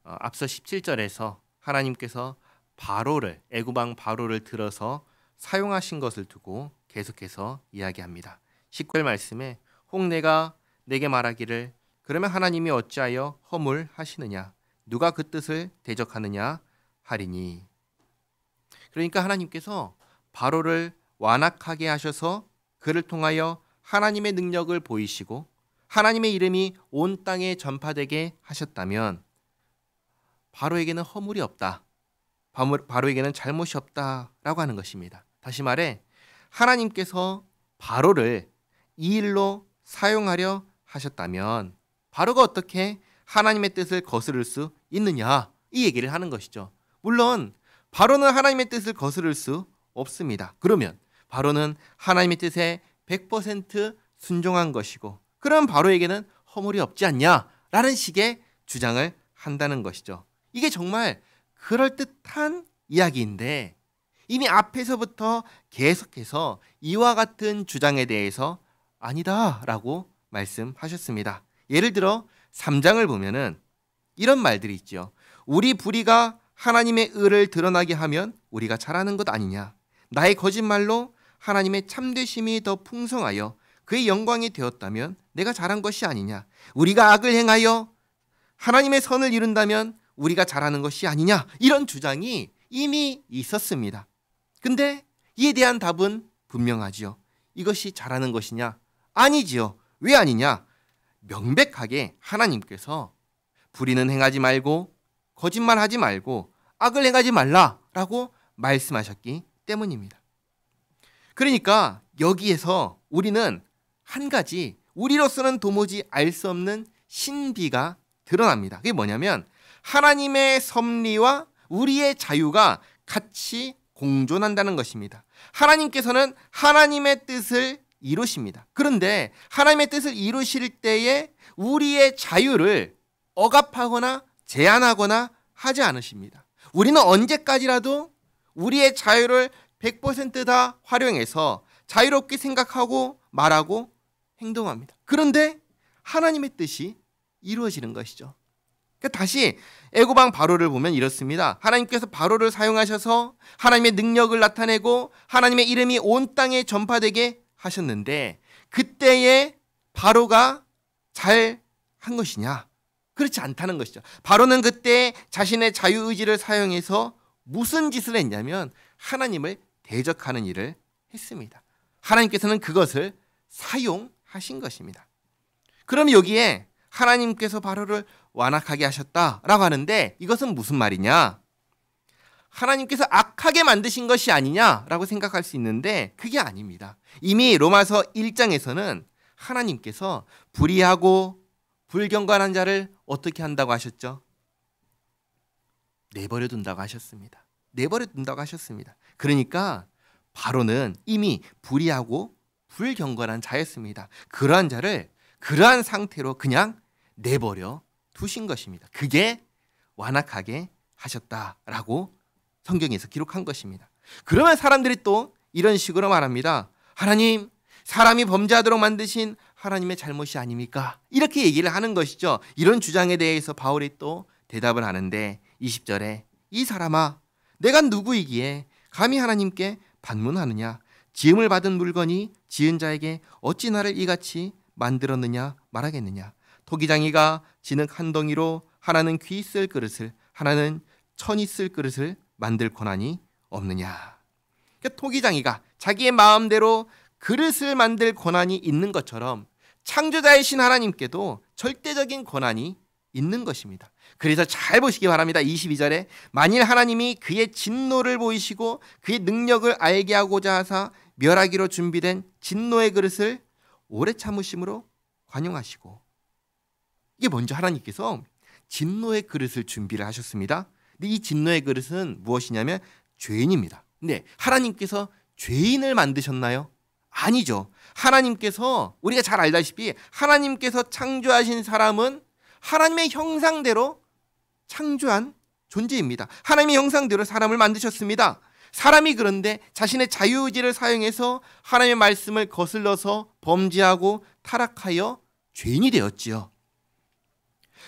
앞서 17절에서 하나님께서 바로를, 애굽 왕 바로를 들어서 사용하신 것을 두고 계속해서 이야기합니다. 19절 말씀에 혹 내가 내게 말하기를 그러면 하나님이 어찌하여 허물하시느냐 누가 그 뜻을 대적하느냐 하리니. 그러니까 하나님께서 바로를 완악하게 하셔서 그를 통하여 하나님의 능력을 보이시고 하나님의 이름이 온 땅에 전파되게 하셨다면 바로에게는 허물이 없다. 바로에게는 잘못이 없다라고 하는 것입니다. 다시 말해 하나님께서 바로를 이 일로 사용하려 하셨다면 바로가 어떻게 하나님의 뜻을 거스를 수 있느냐 이 얘기를 하는 것이죠. 물론 바로는 하나님의 뜻을 거스를 수 없습니다. 그러면 바로는 하나님의 뜻에 100% 순종한 것이고 그럼 바로에게는 허물이 없지 않냐라는 식의 주장을 한다는 것이죠. 이게 정말 그럴듯한 이야기인데 이미 앞에서부터 계속해서 이와 같은 주장에 대해서 아니다라고 말씀하셨습니다. 예를 들어 3장을 보면은 이런 말들이 있죠. 우리 불의가 하나님의 의를 드러나게 하면 우리가 잘하는 것 아니냐. 나의 거짓말로 하나님의 참되심이 더 풍성하여 그의 영광이 되었다면 내가 잘한 것이 아니냐. 우리가 악을 행하여 하나님의 선을 이룬다면 우리가 잘하는 것이 아니냐. 이런 주장이 이미 있었습니다. 근데 이에 대한 답은 분명하지요. 이것이 잘하는 것이냐? 아니지요. 왜 아니냐? 명백하게 하나님께서 불의는 행하지 말고 거짓말하지 말고 악을 행하지 말라라고 말씀하셨기 때문입니다. 그러니까 여기에서 우리는 한 가지 우리로서는 도무지 알 수 없는 신비가 드러납니다. 그게 뭐냐면 하나님의 섭리와 우리의 자유가 같이 공존한다는 것입니다. 하나님께서는 하나님의 뜻을 이루십니다. 그런데 하나님의 뜻을 이루실 때에 우리의 자유를 억압하거나 제한하거나 하지 않으십니다. 우리는 언제까지라도 우리의 자유를 100% 활용해서 자유롭게 생각하고 말하고 행동합니다. 그런데 하나님의 뜻이 이루어지는 것이죠. 그러니까 다시 애굽 왕 바로를 보면 이렇습니다. 하나님께서 바로를 사용하셔서 하나님의 능력을 나타내고 하나님의 이름이 온 땅에 전파되게 하셨는데 그때에 바로가 잘 한 것이냐? 그렇지 않다는 것이죠. 바로는 그때 자신의 자유의지를 사용해서 무슨 짓을 했냐면 하나님을 대적하는 일을 했습니다. 하나님께서는 그것을 사용하신 것입니다. 그럼 여기에 하나님께서 바로를 완악하게 하셨다라고 하는데 이것은 무슨 말이냐? 하나님께서 악하게 만드신 것이 아니냐라고 생각할 수 있는데 그게 아닙니다. 이미 로마서 1장에서는 하나님께서 불의하고 불경건한 자를 어떻게 한다고 하셨죠? 내버려 둔다고 하셨습니다. 내버려 둔다고 하셨습니다. 그러니까 바로는 이미 불의하고 불경건한 자였습니다. 그러한 자를 그러한 상태로 그냥 내버려 두신 것입니다. 그게 완악하게 하셨다라고 성경에서 기록한 것입니다. 그러면 사람들이 또 이런 식으로 말합니다. 하나님, 사람이 범죄하도록 만드신 하나님의 잘못이 아닙니까? 이렇게 얘기를 하는 것이죠. 이런 주장에 대해서 바울이 또 대답을 하는데 20절에 이 사람아 내가 누구이기에 감히 하나님께 반문하느냐? 지음을 받은 물건이 지은 자에게 어찌 나를 이같이 만들었느냐 말하겠느냐? 토기장이가 진흙 한 덩이로 하나는 귀 쓸 그릇을 하나는 천이 쓸 그릇을 만들 권한이 없느냐? 그러니까 토기장이가 자기의 마음대로 그릇을 만들 권한이 있는 것처럼 창조자이신 하나님께도 절대적인 권한이 있는 것입니다. 그래서 잘 보시기 바랍니다. 22절에 만일 하나님이 그의 진노를 보이시고 그의 능력을 알게 하고자 하사 멸하기로 준비된 진노의 그릇을 오래 참으심으로 관용하시고, 이게 먼저 하나님께서 진노의 그릇을 준비를 하셨습니다. 근데 이 진노의 그릇은 무엇이냐면 죄인입니다. 근데 하나님께서 죄인을 만드셨나요? 아니죠. 하나님께서 우리가 잘 알다시피 하나님께서 창조하신 사람은 하나님의 형상대로 창조한 존재입니다. 하나님의 형상대로 사람을 만드셨습니다. 사람이 그런데 자신의 자유의지를 사용해서 하나님의 말씀을 거슬러서 범죄하고 타락하여 죄인이 되었지요.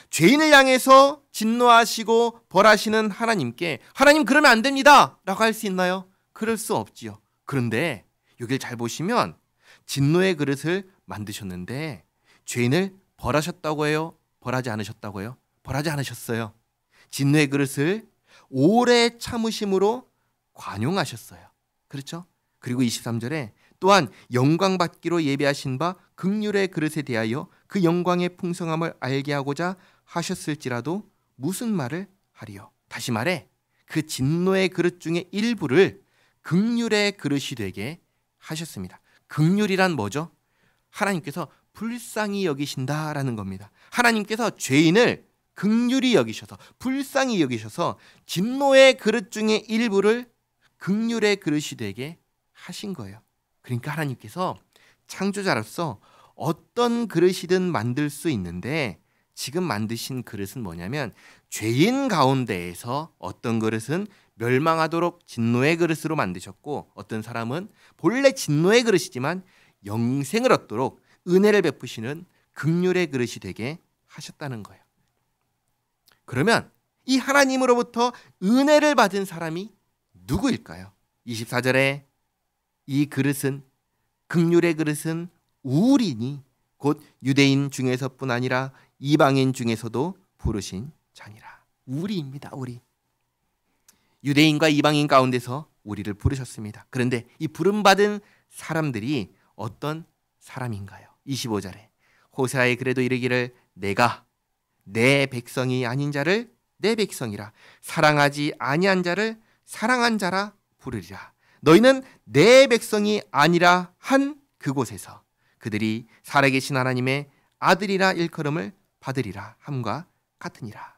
죄인을 향해서 진노하시고 벌하시는 하나님께 하나님 그러면 안 됩니다 라고 할 수 있나요? 그럴 수 없지요. 그런데 여기를 잘 보시면 진노의 그릇을 만드셨는데 죄인을 벌하셨다고 해요? 벌하지 않으셨다고 해요? 벌하지 않으셨어요. 진노의 그릇을 오래 참으심으로 관용하셨어요. 그렇죠? 그리고 23절에 또한 영광 받기로 예비하신 바 긍휼의 그릇에 대하여 그 영광의 풍성함을 알게 하고자 하셨을지라도 무슨 말을 하리요? 다시 말해 그 진노의 그릇 중에 일부를 긍휼의 그릇이 되게 하셨습니다. 긍휼이란 뭐죠? 하나님께서 불쌍히 여기신다라는 겁니다. 하나님께서 죄인을 긍휼히 여기셔서 불쌍히 여기셔서 진노의 그릇 중에 일부를 긍휼의 그릇이 되게 하신 거예요. 그러니까 하나님께서 창조자로서 어떤 그릇이든 만들 수 있는데 지금 만드신 그릇은 뭐냐면 죄인 가운데에서 어떤 그릇은 멸망하도록 진노의 그릇으로 만드셨고 어떤 사람은 본래 진노의 그릇이지만 영생을 얻도록 은혜를 베푸시는 긍휼의 그릇이 되게 하셨다는 거예요. 그러면 이 하나님으로부터 은혜를 받은 사람이 누구일까요? 24절에 이 그릇은 긍휼의 그릇은 우리니 곧 유대인 중에서뿐 아니라 이방인 중에서도 부르신 자니라. 우리입니다. 우리. 유대인과 이방인 가운데서 우리를 부르셨습니다. 그런데 이 부름받은 사람들이 어떤 사람인가요? 25절에 호세아에 그래도 이르기를 내가 내 백성이 아닌 자를 내 백성이라 사랑하지 아니한 자를 사랑한 자라 부르리라. 너희는 내 백성이 아니라 한 그곳에서 그들이 살아계신 하나님의 아들이라 일컬음을 받으리라 함과 같으니라.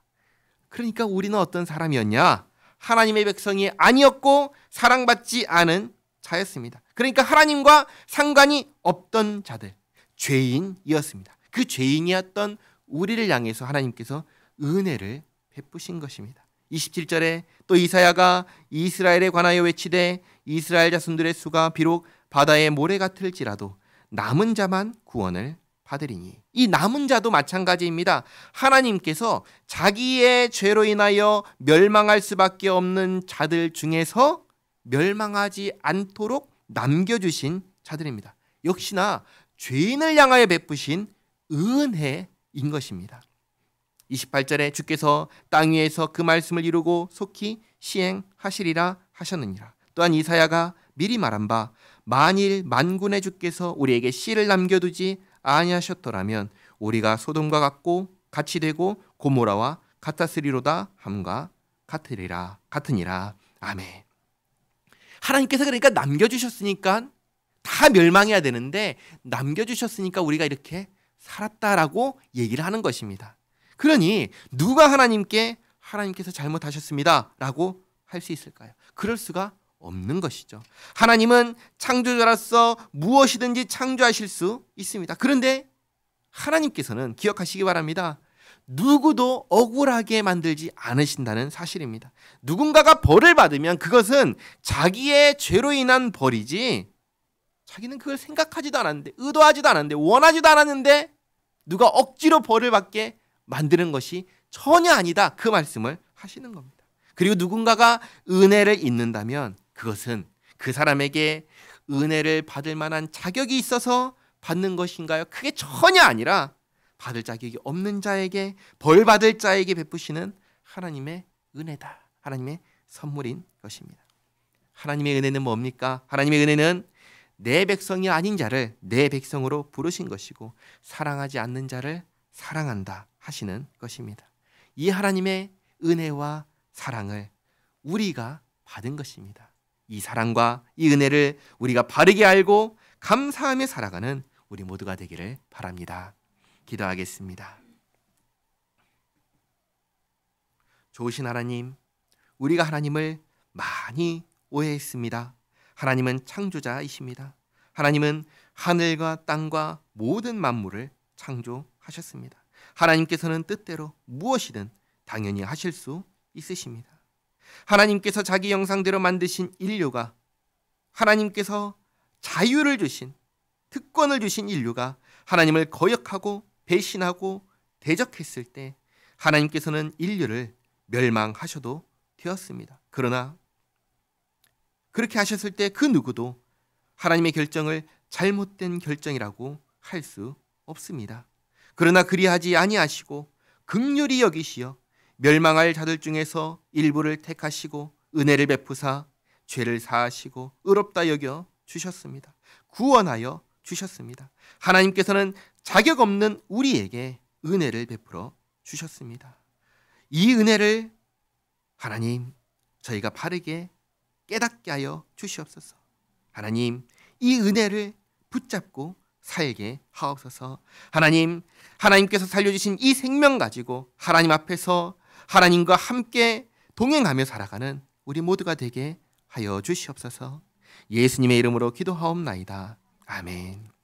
그러니까 우리는 어떤 사람이었냐? 하나님의 백성이 아니었고 사랑받지 않은 자였습니다. 그러니까 하나님과 상관이 없던 자들, 죄인이었습니다. 그 죄인이었던 우리를 향해서 하나님께서 은혜를 베푸신 것입니다. 27절에 또 이사야가 이스라엘에 관하여 외치되 이스라엘 자손들의 수가 비록 바다의 모래 같을지라도 남은 자만 구원을 받으리니. 이 남은 자도 마찬가지입니다. 하나님께서 자기의 죄로 인하여 멸망할 수밖에 없는 자들 중에서 멸망하지 않도록 남겨주신 자들입니다. 역시나 죄인을 향하여 베푸신 은혜인 것입니다. 28절에 주께서 땅 위에서 그 말씀을 이루고 속히 시행하시리라 하셨느니라. 또한 이사야가 미리 말한 바 만일 만군의 주께서 우리에게 씨를 남겨두지 아니하셨더라면 우리가 소돔과 같이 되고 고모라와 같았으리로다 함과 같으니라. 아멘. 하나님께서 그러니까 남겨주셨으니까 다 멸망해야 되는데 남겨주셨으니까 우리가 이렇게 살았다라고 얘기를 하는 것입니다. 그러니 누가 하나님께서 잘못하셨습니다 라고 할 수 있을까요? 그럴 수가 없는 것이죠. 하나님은 창조자로서 무엇이든지 창조하실 수 있습니다. 그런데 하나님께서는 기억하시기 바랍니다. 누구도 억울하게 만들지 않으신다는 사실입니다. 누군가가 벌을 받으면 그것은 자기의 죄로 인한 벌이지 자기는 그걸 생각하지도 않았는데 의도하지도 않았는데 원하지도 않았는데 누가 억지로 벌을 받게 만드는 것이 전혀 아니다. 그 말씀을 하시는 겁니다. 그리고 누군가가 은혜를 잊는다면 그것은 그 사람에게 은혜를 받을 만한 자격이 있어서 받는 것인가요? 그게 전혀 아니라 받을 자격이 없는 자에게 벌 받을 자에게 베푸시는 하나님의 은혜다. 하나님의 선물인 것입니다. 하나님의 은혜는 뭡니까? 하나님의 은혜는 내 백성이 아닌 자를 내 백성으로 부르신 것이고 사랑하지 않는 자를 사랑한다 하시는 것입니다. 이 하나님의 은혜와 사랑을 우리가 받은 것입니다. 이 사랑과 이 은혜를 우리가 바르게 알고 감사하며 살아가는 우리 모두가 되기를 바랍니다. 기도하겠습니다. 좋으신 하나님, 우리가 하나님을 많이 오해했습니다. 하나님은 창조자이십니다. 하나님은 하늘과 땅과 모든 만물을 창조하셨습니다. 하나님께서는 뜻대로 무엇이든 당연히 하실 수 있으십니다. 하나님께서 자기 형상대로 만드신 인류가 하나님께서 자유를 주신 특권을 주신 인류가 하나님을 거역하고 배신하고 대적했을 때 하나님께서는 인류를 멸망하셔도 되었습니다. 그러나 그렇게 하셨을 때 그 누구도 하나님의 결정을 잘못된 결정이라고 할 수 없습니다. 그러나 그리하지 아니하시고 긍휼히 여기시어 멸망할 자들 중에서 일부를 택하시고 은혜를 베푸사 죄를 사하시고 의롭다 여겨 주셨습니다. 구원하여 주셨습니다. 하나님께서는 자격 없는 우리에게 은혜를 베풀어 주셨습니다. 이 은혜를 하나님 저희가 바르게 깨닫게 하여 주시옵소서. 하나님 이 은혜를 붙잡고 살게 하옵소서. 하나님, 하나님께서 살려주신 이 생명 가지고 하나님 앞에서 하나님과 함께 동행하며 살아가는 우리 모두가 되게 하여 주시옵소서. 예수님의 이름으로 기도하옵나이다. 아멘.